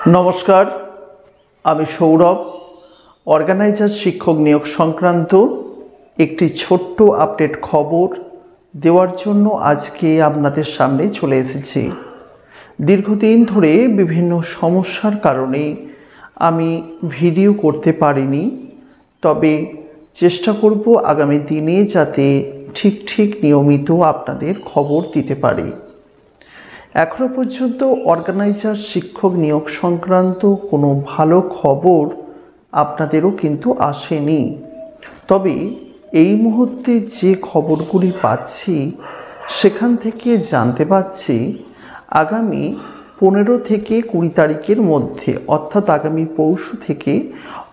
नमस्कार आमी सौरभ अर्गानाइजार शिक्षक नियोग संक्रांत एक छोट्ट आपडेट खबर देवार जन्य आज के आपनादेर सामने चले एसेछि। दीर्घदिन धरे विभिन्न समस्यार कारणे आमी भिडियो करते पारिनी, तबे चेष्टा करब आगामी दिने जाते ठीक ठीक नियमित आपनादेर खबर दिते पारी। एखोनो पर्यन्त अर्गानाइजार शिक्षक नियोग संक्रांत कोनो भालो खबर आपनादेरो किन्तु आसेनी। तबे एई मुहूर्ते जे खबरगुली पाচ্ছি सेखान थेके जानते पाচ্ছি आगामी 15 থেকে 20 तारिखेर मध्य अर्थात आगामी पौष थेके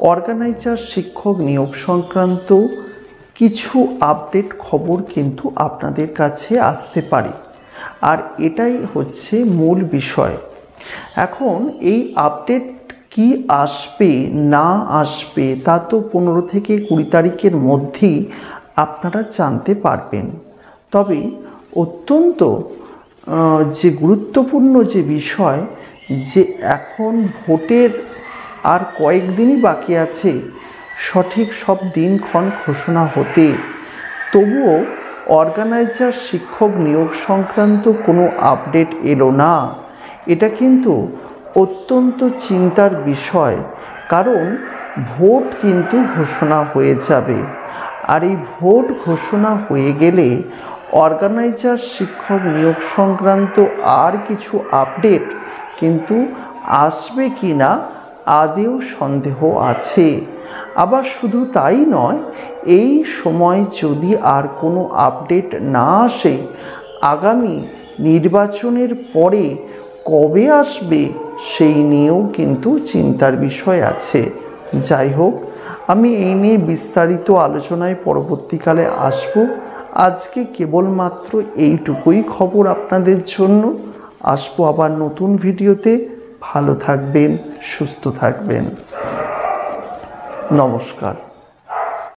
अर्गानाइजार शिक्षक नियोग संक्रांत किछु आपडेट खबर किन्तु आपनादेर काछे आसते पारे और एटाई होच्छे मूल विषय। एखन एई आपडेट कि आसबे ना आसबे ता तो 15 থেকে 20 तारिखेर मध्येई आपनारा जानते पारबेन। तबे अत्यंत जे गुरुत्वपूर्ण जे विषय जे एखन भोटेर आर कयेकदिनई बाकी आछे सठिक सब दिनक्षण घोषणा होते, तबुओ अर्गानाइजार शिक्षक नियोग संक्रांत कोनो आपडेट एलो ना, एटा किन्तु अत्यंत चिंतार विषय। कारण भोट किन्तु घोषणा हये जाबे और ये भोट घोषणा हये गेले अर्गानाइजार शिक्षक नियोग संक्रांत आर किछु आपडेट किन्तु आसबे किना आदेও सन्देह आछे। आबार शुधु ताई नय, এই সময় যদি আর কোনো আপডেট না আসে আগামী নির্বাচনের পরে কবে আসবে সেই নিয়েও কিন্তু চিন্তার বিষয় আছে। যাই হোক, আমি এই নিয়ে বিস্তারিত আলোচনায় পরবর্তীকালে আসব। আজকে কেবলমাত্র এইটুকুই খবর আপনাদের জন্য। আসবো আবার নতুন ভিডিওতে। ভালো থাকবেন, সুস্থ থাকবেন। নমস্কার।